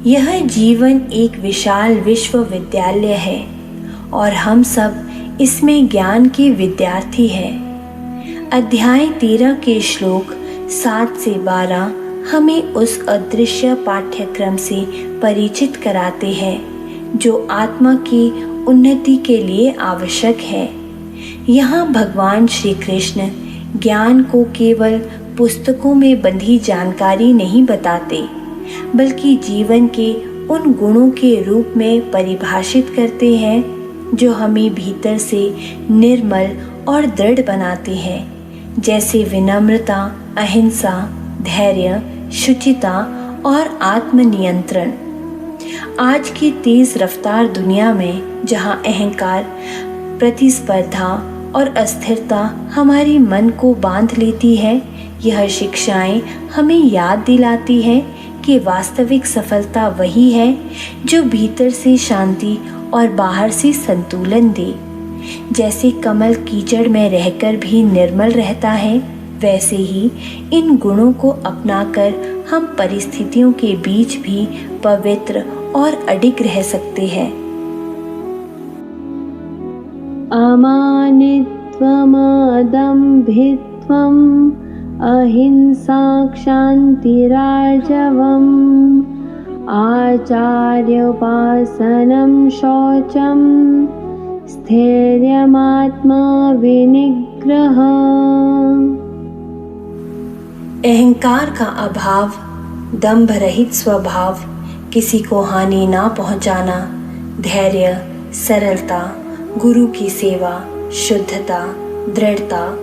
यह जीवन एक विशाल विश्वविद्यालय है और हम सब इसमें ज्ञान के विद्यार्थी हैं। अध्याय 13 के श्लोक 7 से 12 हमें उस अदृश्य पाठ्यक्रम से परिचित कराते हैं जो आत्मा की उन्नति के लिए आवश्यक है। यहाँ भगवान श्री कृष्ण ज्ञान को केवल पुस्तकों में बंधी जानकारी नहीं बताते, बल्कि जीवन के उन गुणों के रूप में परिभाषित करते हैं जो हमें भीतर से निर्मल और दृढ़ बनाते हैं, जैसे विनम्रता, अहिंसा, धैर्य, शुचिता और आत्मनियंत्रण। आज की तेज रफ्तार दुनिया में जहां अहंकार, प्रतिस्पर्धा और अस्थिरता हमारी मन को बांध लेती है, यह शिक्षाएं हमें याद दिलाती हैं कि वास्तविक सफलता वही है जो भीतर से शांति और बाहर से संतुलन दे। जैसे कमल कीचड़ में रहकर भी निर्मल रहता है, वैसे ही इन गुणों को अपनाकर हम परिस्थितियों के बीच भी पवित्र और अडिग रह सकते हैं। अमानित्वम् अदम्भित्वम् अहिंसा क्षान्तिरार्जवम् आचार्योपासनं शौचं स्थैर्यमात्मा विनिग्रह। अहंकार का अभाव, दंभ रहित स्वभाव, किसी को हानि ना पहुंचाना, धैर्य, सरलता, गुरु की सेवा, शुद्धता, दृढ़ता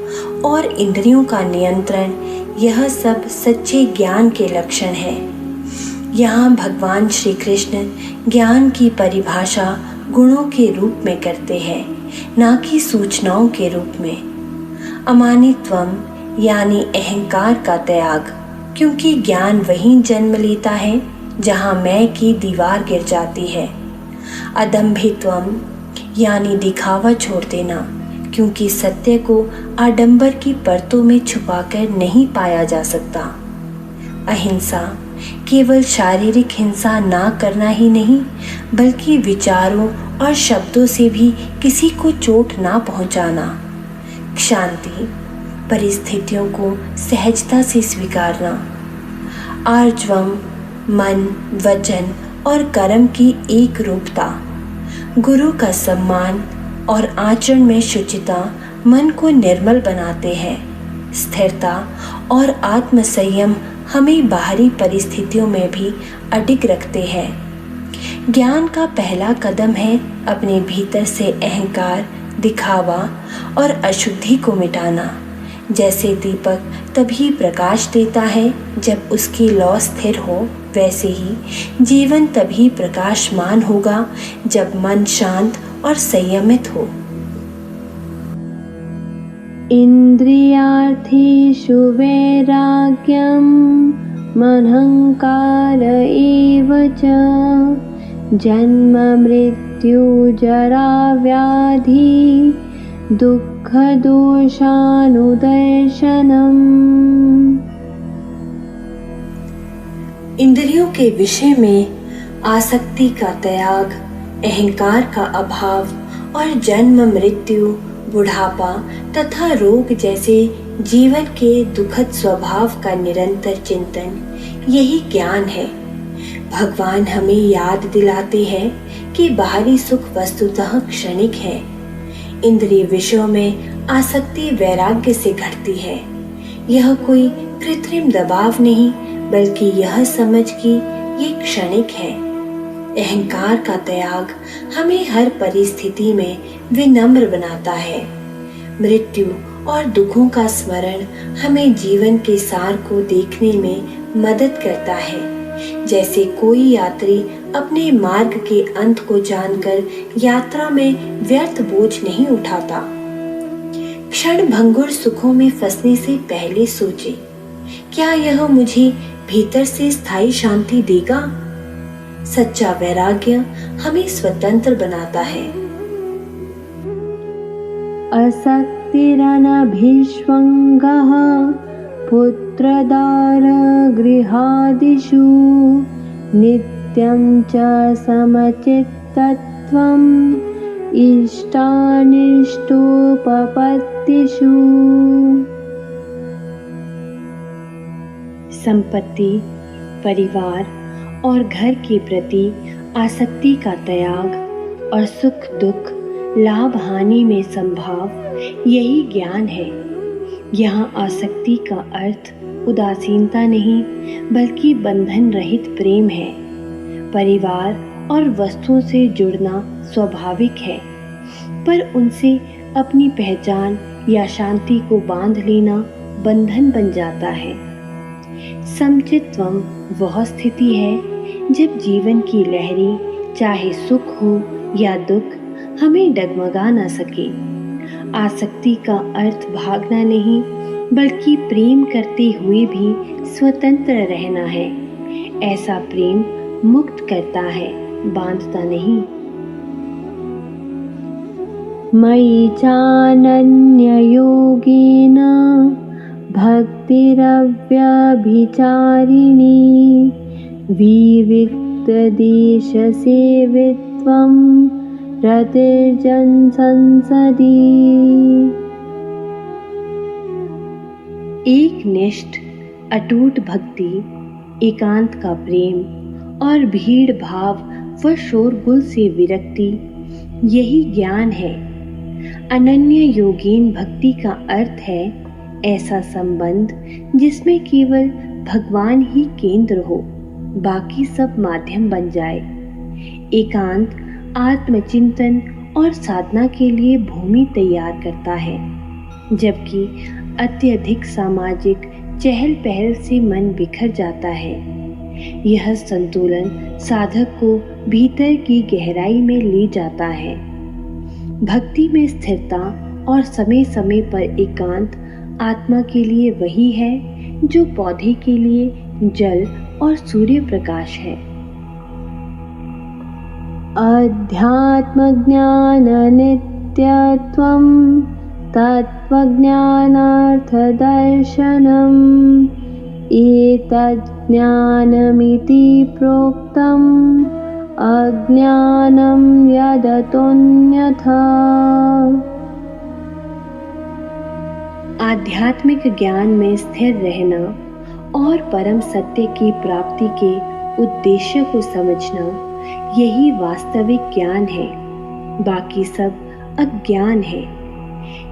और इंद्रियों का नियंत्रण, यह सब सच्चे ज्ञान के लक्षण हैं। यहाँ भगवान श्री कृष्ण ज्ञान की परिभाषा गुणों के रूप में करते हैं, ना कि सूचनाओं के रूप में। अमानित्वम यानी अहंकार का त्याग, क्योंकि ज्ञान वहीं जन्म लेता है जहाँ मैं की दीवार गिर जाती है। अदम्भित्वम यानी दिखावा छोड़ देना, क्योंकि सत्य को आडंबर की परतों में छुपाकर नहीं पाया जा सकता। अहिंसा केवल शारीरिक हिंसा ना करना ही नहीं, बल्कि विचारों और शब्दों से भी किसी को चोट ना पहुंचाना। शांति परिस्थितियों को सहजता से स्वीकारना। आर्जवम मन, वचन और कर्म की एक रूपता। गुरु का सम्मान और आचरण में शुचिता मन को निर्मल बनाते हैं। स्थिरता और आत्मसंयम हमें बाहरी परिस्थितियों में भी अडिग रखते हैं। ज्ञान का पहला कदम है अपने भीतर से अहंकार, दिखावा और अशुद्धि को मिटाना। जैसे दीपक तभी प्रकाश देता है जब उसकी लौ स्थिर हो, वैसे ही जीवन तभी प्रकाशमान होगा जब मन शांत और संयमित हो। इंद्रियार्थेषु वैराग्यम् मनहंकार एव च जन्म मृत्यु जरा व्याधि दुःख दोषानुदर्शनम्। इंद्रियों के विषय में आसक्ति का त्याग, अहंकार का अभाव और जन्म मृत्यु, बुढ़ापा तथा रोग जैसे जीवन के दुखद स्वभाव का निरंतर चिंतन, यही ज्ञान है। भगवान हमें याद दिलाते हैं कि बाहरी सुख वस्तुतः क्षणिक है। इंद्रिय विषयों में आसक्ति वैराग्य से घटती है। यह कोई कृत्रिम दबाव नहीं, बल्कि यह समझ कि ये क्षणिक है। अहंकार का त्याग हमें हर परिस्थिति में विनम्र बनाता है। मृत्यु और दुखों का स्मरण हमें जीवन के सार को देखने में मदद करता है। जैसे कोई यात्री अपने मार्ग के अंत को जानकर यात्रा में व्यर्थ बोझ नहीं उठाता। क्षण भंगुर सुखों में फंसने से पहले सोचे, क्या यह मुझे भीतर से स्थायी शांति देगा? सच्चा वैराग्य हमें स्वतंत्र बनाता है। असक्तिरनभिष्वङ्गः पुत्रदार गृहादिषु नित्यसुखसंयुक्तानां सत्यं च समचित्तत्वम् इष्टानिष्टोपपत्तिषु। संपत्ति, परिवार और घर के प्रति आसक्ति का त्याग और सुख दुख, लाभ हानि में संभाव, यही ज्ञान है। यहाँ आसक्ति का अर्थ उदासीनता नहीं बल्कि बंधन रहित प्रेम है। परिवार और वस्तुओं से जुड़ना स्वाभाविक है, पर उनसे अपनी पहचान या शांति को बांध लेना बंधन बन जाता है। समचित्तम वह स्थिति है जब जीवन की लहरी, चाहे सुख हो या दुख, हमें डगमगा न सके। आसक्ति का अर्थ भागना नहीं बल्कि प्रेम करते हुए भी स्वतंत्र रहना है। ऐसा प्रेम मुक्त करता है, बांधता नहीं। मयि चानन्ययोगेन भक्तिरव्यभिचारिणी विविक्तदेशसेवित्वं रतिर्जनसंसदि। एक निष्ठ अटूट भक्ति, एकांत का प्रेम और भीड़ भाव व शोरगुल से विरक्ति, यही ज्ञान है। अनन्य योगीन भक्ति का अर्थ है ऐसा संबंध जिसमें केवल भगवान ही केंद्र हो, बाकी सब माध्यम बन जाए। एकांत आत्मचिंतन और साधना के लिए भूमि तैयार करता है, जबकि अत्यधिक सामाजिक चहल पहल से मन बिखर जाता है। यह संतुलन साधक को भीतर की गहराई में ले जाता है। भक्ति में स्थिरता और समय समय पर एकांत आत्मा के लिए वही है जो पौधे के लिए जल और सूर्य प्रकाश है। अध्यात्मज्ञान नित्यत्वं तत्त्वज्ञानार्थदर्शनम् एतज्ज्ञानमिति प्रोक्तम् अज्ञानं यदतोऽन्यथा। आध्यात्मिक ज्ञान में स्थिर रहना और परम सत्य की प्राप्ति के उद्देश्य को समझना, यही वास्तविक ज्ञान है। बाकी सब अज्ञान है।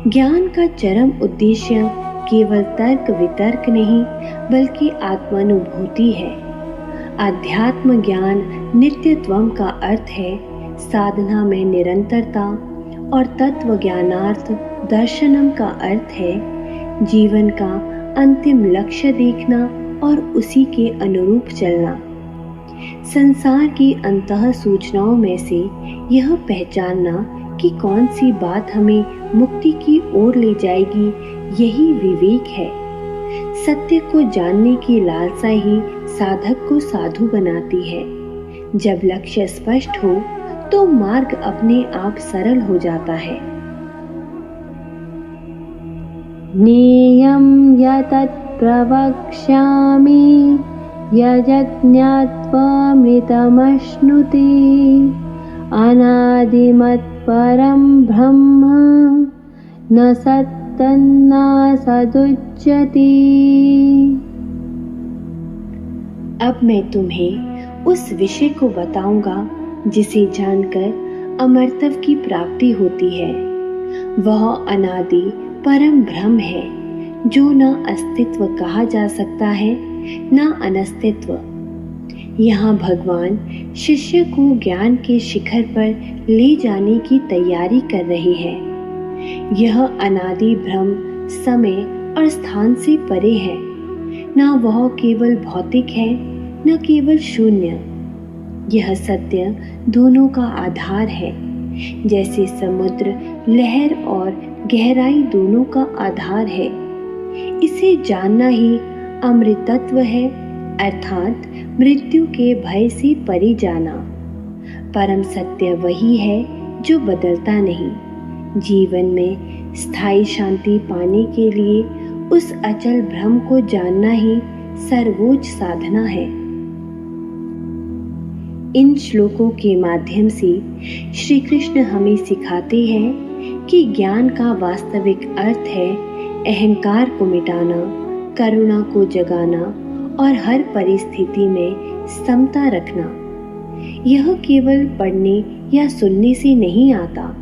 ज्ञान का चरम उद्देश्य केवल तर्क वितर्क नहीं बल्कि आत्मानुभूति है। आध्यात्म ज्ञान नित्यत्वम का अर्थ है साधना में निरंतरता, और तत्व ज्ञानार्थ दर्शनम का अर्थ है जीवन का अंतिम लक्ष्य देखना और उसी के अनुरूप चलना। संसार की अंतः सूचनाओं में से यह पहचानना कि कौन सी बात हमें मुक्ति की ओर ले जाएगी, यही विवेक है। सत्य को जानने की लालसा ही साधक को साधु बनाती है। जब लक्ष्य स्पष्ट हो तो मार्ग अपने आप सरल हो जाता है। ज्ञेयं यतत् प्रवक्ष्यामि यज्ञात्वामृतमश्नुते अनादिमत्परं ब्रह्म न सत्तन्नासदुच्यते। अब मैं तुम्हें उस विषय को बताऊंगा जिसे जानकर अमरत्व की प्राप्ति होती है। वह अनादि परम ब्रह्म है जो न अस्तित्व कहा जा सकता है न अनस्तित्व। यहाँ भगवान शिष्य को ज्ञान के शिखर पर ले जाने की तैयारी कर रहे हैं। यह अनादि ब्रह्म समय और स्थान से परे है। न वह केवल भौतिक है न केवल शून्य। यह सत्य दोनों का आधार है। जैसे समुद्र लहर और गहराई दोनों का आधार है। इसे जानना ही अमृतत्व है, अर्थात मृत्यु के भय से परे जाना। परम सत्य वही है जो बदलता नहीं। जीवन में स्थायी शांति पाने के लिए उस अचल ब्रह्म को जानना ही सर्वोच्च साधना है। इन श्लोकों के माध्यम से श्री कृष्ण हमें सिखाते हैं कि ज्ञान का वास्तविक अर्थ है अहंकार को मिटाना, करुणा को जगाना और हर परिस्थिति में समता रखना। यह केवल पढ़ने या सुनने से नहीं आता,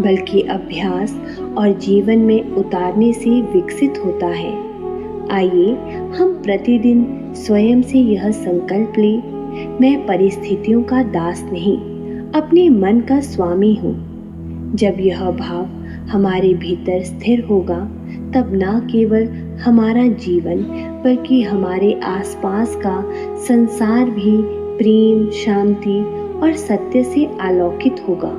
बल्कि अभ्यास और जीवन में उतारने से विकसित होता है। आइए हम प्रतिदिन स्वयं से यह संकल्प लें, मैं परिस्थितियों का दास नहीं, अपने मन का स्वामी हूँ। जब यह भाव हमारे भीतर स्थिर होगा, तब न केवल हमारा जीवन बल्कि हमारे आसपास का संसार भी प्रेम, शांति और सत्य से आलोकित होगा।